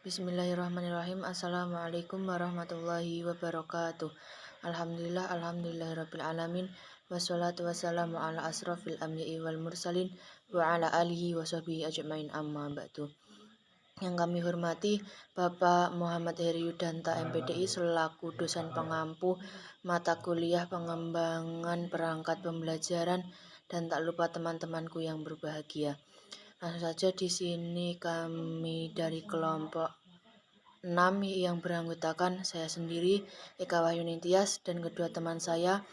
Bismillahirrahmanirrahim. Assalamualaikum warahmatullahi wabarakatuh. Alhamdulillahirabbil alamin. Wassalatu wassalamu ala asrofil anbiya'i wal mursalin wa ala alihi wa sahbihi ajmain, amma ba'du. Yang kami hormati Bapak Muhammad Heri Yudanta MPDI selaku dosen pengampu mata kuliah pengembangan perangkat pembelajaran, dan tak lupa teman-temanku yang berbahagia. Langsung saja, di sini kami dari kelompok 6 yang beranggotakan saya sendiri, Eka Wahyuni Tias, dan kedua teman saya,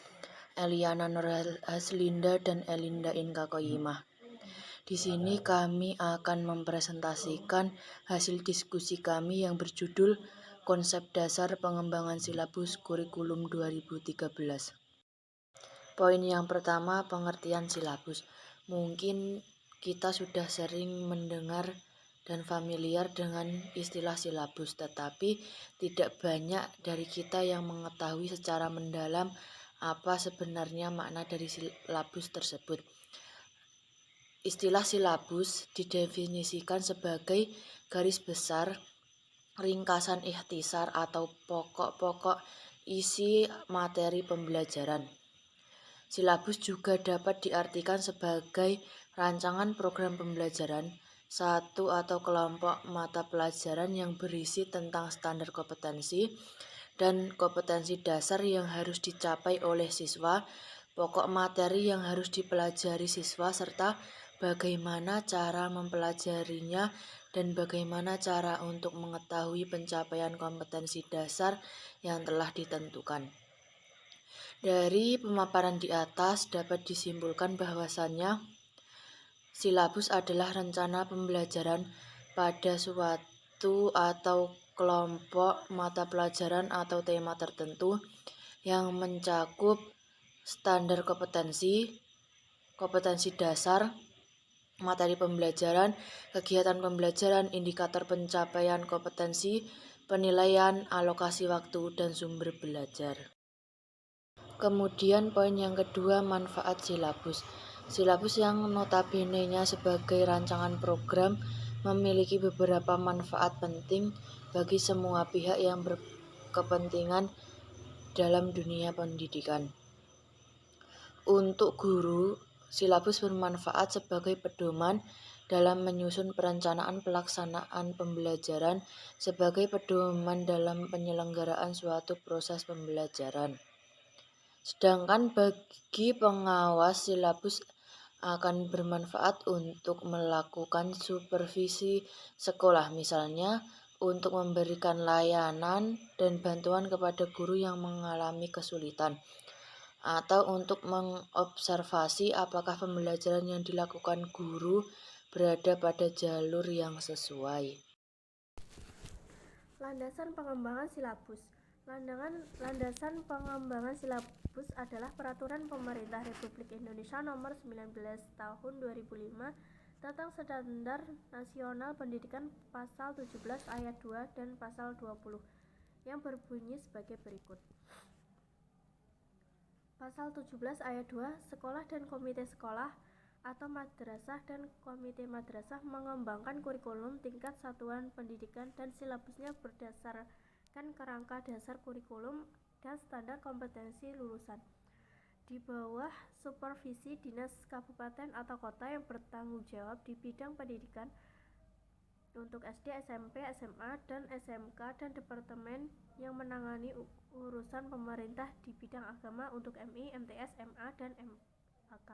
Eliana Nur Haslinda dan Elinda Inka Koyimah. Di sini kami akan mempresentasikan hasil diskusi kami yang berjudul Konsep Dasar Pengembangan Silabus Kurikulum 2013. Poin yang pertama, pengertian silabus. Mungkin kita sudah sering mendengar dan familiar dengan istilah silabus, tetapi tidak banyak dari kita yang mengetahui secara mendalam apa sebenarnya makna dari silabus tersebut. Istilah silabus didefinisikan sebagai garis besar, ringkasan ikhtisar atau pokok-pokok isi materi pembelajaran. Silabus juga dapat diartikan sebagai rancangan program pembelajaran, satu atau kelompok mata pelajaran yang berisi tentang standar kompetensi dan kompetensi dasar yang harus dicapai oleh siswa, pokok materi yang harus dipelajari siswa, serta bagaimana cara mempelajarinya dan bagaimana cara untuk mengetahui pencapaian kompetensi dasar yang telah ditentukan. Dari pemaparan di atas dapat disimpulkan bahwasannya silabus adalah rencana pembelajaran pada suatu atau kelompok mata pelajaran atau tema tertentu yang mencakup standar kompetensi, kompetensi dasar, materi pembelajaran, kegiatan pembelajaran, indikator pencapaian kompetensi, penilaian, alokasi waktu, dan sumber belajar. Kemudian poin yang kedua, manfaat silabus. Silabus yang notabene-nya sebagai rancangan program memiliki beberapa manfaat penting bagi semua pihak yang berkepentingan dalam dunia pendidikan. Untuk guru, silabus bermanfaat sebagai pedoman dalam menyusun perencanaan pelaksanaan pembelajaran, sebagai pedoman dalam penyelenggaraan suatu proses pembelajaran. Sedangkan bagi pengawas, silabus akan bermanfaat untuk melakukan supervisi sekolah, misalnya untuk memberikan layanan dan bantuan kepada guru yang mengalami kesulitan, atau untuk mengobservasi apakah pembelajaran yang dilakukan guru berada pada jalur yang sesuai. Landasan pengembangan silabus. Landasan pengembangan silabus adalah Peraturan Pemerintah Republik Indonesia Nomor 19 Tahun 2005 tentang Standar Nasional Pendidikan Pasal 17 Ayat 2 dan Pasal 20 yang berbunyi sebagai berikut. Pasal 17 Ayat 2, sekolah dan komite sekolah atau madrasah dan komite madrasah mengembangkan kurikulum tingkat satuan pendidikan dan silabusnya berdasarkan kerangka dasar kurikulum dan standar kompetensi lulusan, di bawah supervisi dinas kabupaten atau kota yang bertanggung jawab di bidang pendidikan untuk SD, SMP, SMA, dan SMK, dan departemen yang menangani urusan pemerintah di bidang agama untuk MI, MTS, MA, dan MAK.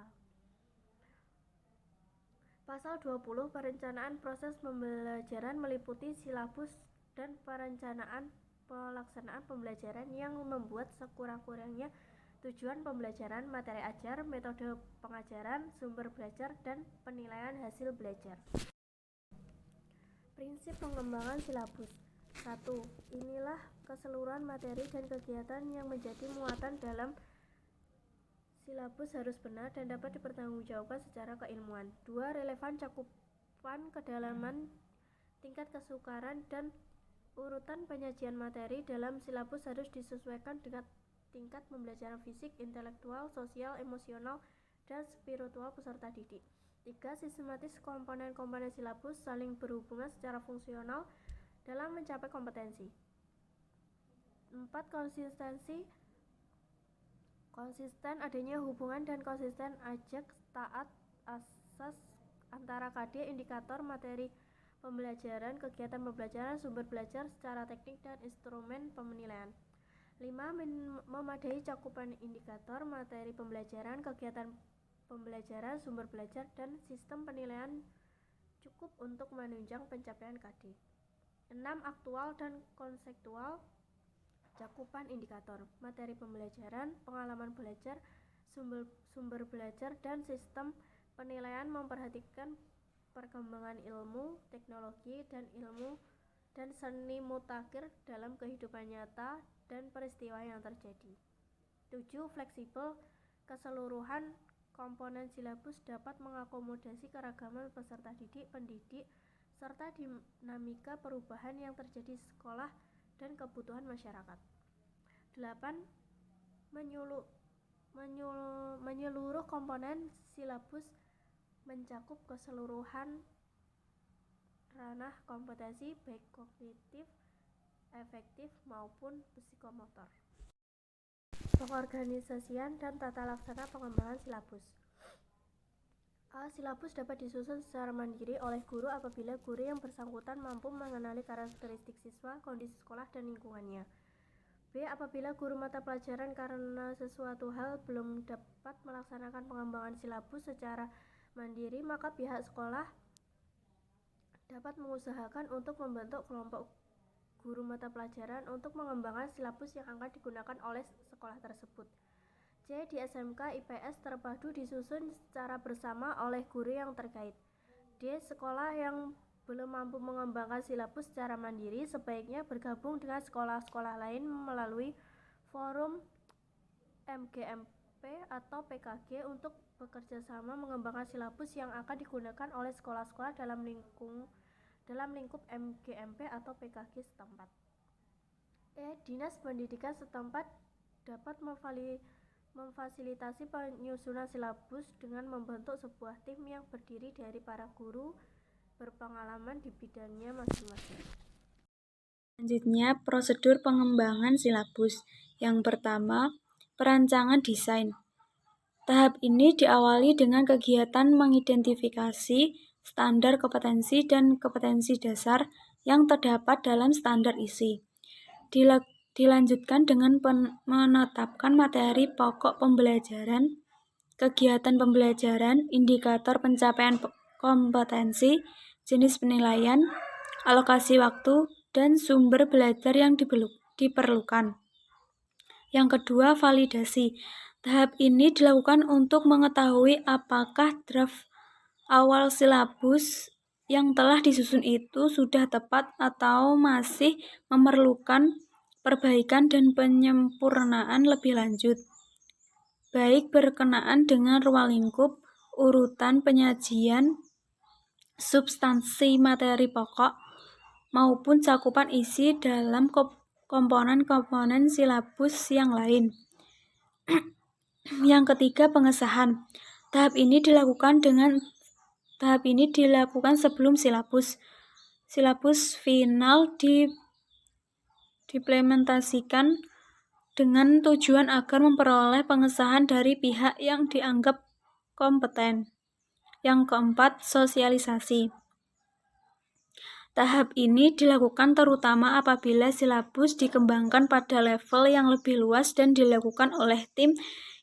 Pasal 20, perencanaan proses pembelajaran meliputi silabus dan perencanaan pelaksanaan pembelajaran yang membuat sekurang-kurangnya tujuan pembelajaran, materi ajar, metode pengajaran, sumber belajar, dan penilaian hasil belajar. Prinsip pengembangan silabus. 1. Inilah keseluruhan materi dan kegiatan yang menjadi muatan dalam silabus harus benar dan dapat dipertanggungjawabkan secara keilmuan. 2. Relevan cakupan, kedalaman, tingkat kesukaran, dan urutan penyajian materi dalam silabus harus disesuaikan dengan tingkat pembelajaran fisik, intelektual, sosial, emosional, dan spiritual peserta didik. 3. Sistematis komponen-komponen silabus saling berhubungan secara fungsional dalam mencapai kompetensi. 4. Konsisten adanya hubungan dan konsisten ajak taat asas antara KD, indikator, materi pembelajaran, kegiatan pembelajaran, sumber belajar secara teknik, dan instrumen penilaian. 5. Memadai cakupan indikator, materi pembelajaran, kegiatan pembelajaran, sumber belajar, dan sistem penilaian cukup untuk menunjang pencapaian KD. 6. Aktual dan konseptual cakupan indikator, materi pembelajaran, pengalaman belajar, sumber belajar, dan sistem penilaian memperhatikan perkembangan ilmu, teknologi, dan seni mutakhir dalam kehidupan nyata dan peristiwa yang terjadi. 7. Fleksibel, keseluruhan komponen silabus dapat mengakomodasi keragaman peserta didik, pendidik, serta dinamika perubahan yang terjadi di sekolah dan kebutuhan masyarakat. 8. Menyeluruh komponen silabus mencakup keseluruhan ranah kompetensi baik kognitif, afektif maupun psikomotor. Pengorganisasian dan tata laksana pengembangan silabus. Silabus dapat disusun secara mandiri oleh guru apabila guru yang bersangkutan mampu mengenali karakteristik siswa, kondisi sekolah, dan lingkungannya. B. Apabila guru mata pelajaran karena sesuatu hal belum dapat melaksanakan pengembangan silabus secara mandiri, maka pihak sekolah dapat mengusahakan untuk membentuk kelompok guru mata pelajaran untuk mengembangkan silabus yang akan digunakan oleh sekolah tersebut. C. Di SMK IPS terpadu disusun secara bersama oleh guru yang terkait. D. Sekolah yang belum mampu mengembangkan silabus secara mandiri sebaiknya bergabung dengan sekolah-sekolah lain melalui forum MGMP atau PKG untuk bekerja sama mengembangkan silabus yang akan digunakan oleh sekolah-sekolah dalam lingkup MGMP atau PKG setempat. E. Dinas pendidikan setempat dapat memfasilitasi penyusunan silabus dengan membentuk sebuah tim yang berdiri dari para guru berpengalaman di bidangnya masing-masing. Selanjutnya, prosedur pengembangan silabus. Yang pertama, perancangan desain. Tahap ini diawali dengan kegiatan mengidentifikasi standar kompetensi dan kompetensi dasar yang terdapat dalam standar isi. Dilanjutkan dengan menetapkan materi pokok pembelajaran, kegiatan pembelajaran, indikator pencapaian kompetensi, jenis penilaian, alokasi waktu, dan sumber belajar yang diperlukan. Yang kedua, validasi. Tahap ini dilakukan untuk mengetahui apakah draft awal silabus yang telah disusun itu sudah tepat atau masih memerlukan perbaikan dan penyempurnaan lebih lanjut, baik berkenaan dengan ruang lingkup, urutan penyajian, substansi materi pokok, maupun cakupan isi dalam komponen-komponen silabus yang lain. Yang ketiga, pengesahan. Tahap ini dilakukan sebelum silabus final diimplementasikan dengan tujuan agar memperoleh pengesahan dari pihak yang dianggap kompeten. Yang keempat, sosialisasi. Tahap ini dilakukan terutama apabila silabus dikembangkan pada level yang lebih luas dan dilakukan oleh tim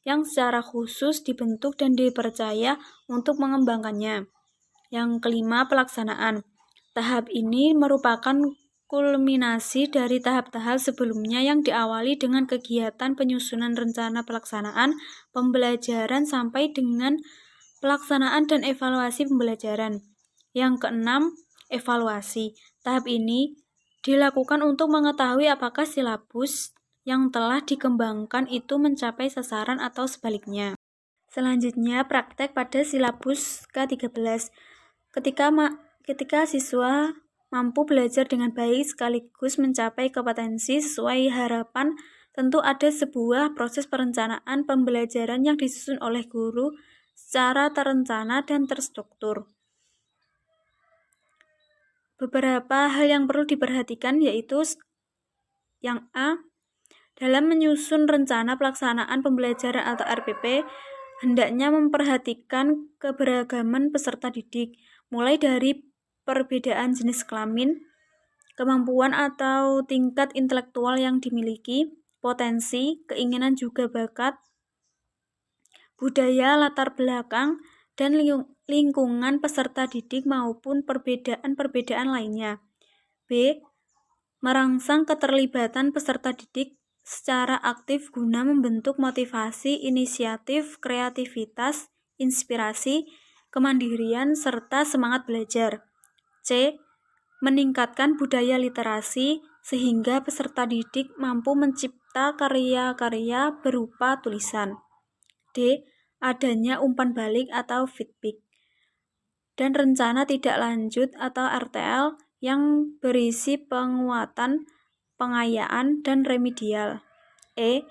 yang secara khusus dibentuk dan dipercaya untuk mengembangkannya. Yang kelima, pelaksanaan. Tahap ini merupakan kulminasi dari tahap-tahap sebelumnya yang diawali dengan kegiatan penyusunan rencana pelaksanaan pembelajaran sampai dengan pelaksanaan dan evaluasi pembelajaran. Yang keenam, evaluasi. Tahap ini dilakukan untuk mengetahui apakah silabus yang telah dikembangkan itu mencapai sasaran atau sebaliknya. Selanjutnya, praktek pada silabus ke-13. Ketika siswa mampu belajar dengan baik sekaligus mencapai kompetensi sesuai harapan, tentu ada sebuah proses perencanaan pembelajaran yang disusun oleh guru secara terencana dan terstruktur. Beberapa hal yang perlu diperhatikan yaitu yang A, dalam menyusun rencana pelaksanaan pembelajaran atau RPP, hendaknya memperhatikan keberagaman peserta didik, mulai dari perbedaan jenis kelamin, kemampuan atau tingkat intelektual yang dimiliki, potensi, keinginan juga bakat, budaya, latar belakang, dan lingkungan peserta didik maupun perbedaan-perbedaan lainnya. B. Merangsang keterlibatan peserta didik secara aktif guna membentuk motivasi, inisiatif, kreativitas, inspirasi, kemandirian, serta semangat belajar. C. Meningkatkan budaya literasi sehingga peserta didik mampu mencipta karya-karya berupa tulisan. D. Adanya umpan balik atau feedback dan rencana tidak lanjut atau RTL yang berisi penguatan, pengayaan, dan remedial. E.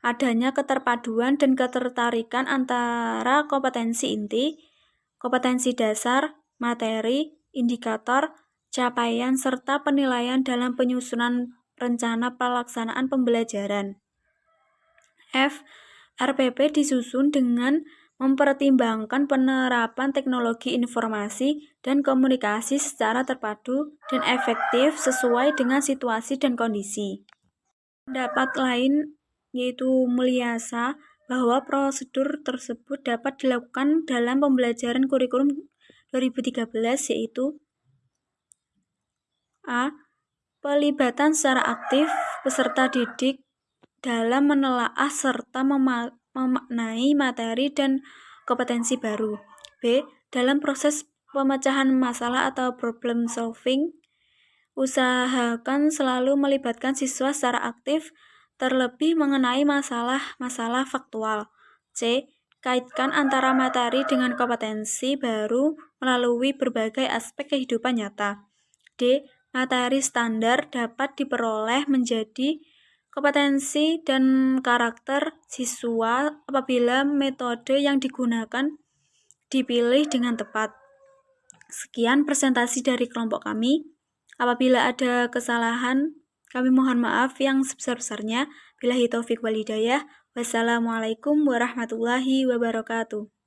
Adanya keterpaduan dan ketertarikan antara kompetensi inti, kompetensi dasar, materi, indikator, capaian, serta penilaian dalam penyusunan rencana pelaksanaan pembelajaran. F. RPP disusun dengan mempertimbangkan penerapan teknologi informasi dan komunikasi secara terpadu dan efektif sesuai dengan situasi dan kondisi. Pendapat lain yaitu Mulyasa bahwa prosedur tersebut dapat dilakukan dalam pembelajaran kurikulum 2013 yaitu A. Pelibatan secara aktif peserta didik dalam menelaah serta memaknai materi dan kompetensi baru. B. Dalam proses pemecahan masalah atau problem solving, usahakan selalu melibatkan siswa secara aktif, terlebih mengenai masalah-masalah faktual. C. Kaitkan antara materi dengan kompetensi baru melalui berbagai aspek kehidupan nyata. D. Materi standar dapat diperoleh menjadi kompetensi dan karakter siswa apabila metode yang digunakan dipilih dengan tepat. Sekian presentasi dari kelompok kami. Apabila ada kesalahan, kami mohon maaf yang sebesar-besarnya. Billahi taufik wal hidayah. Wassalamualaikum warahmatullahi wabarakatuh.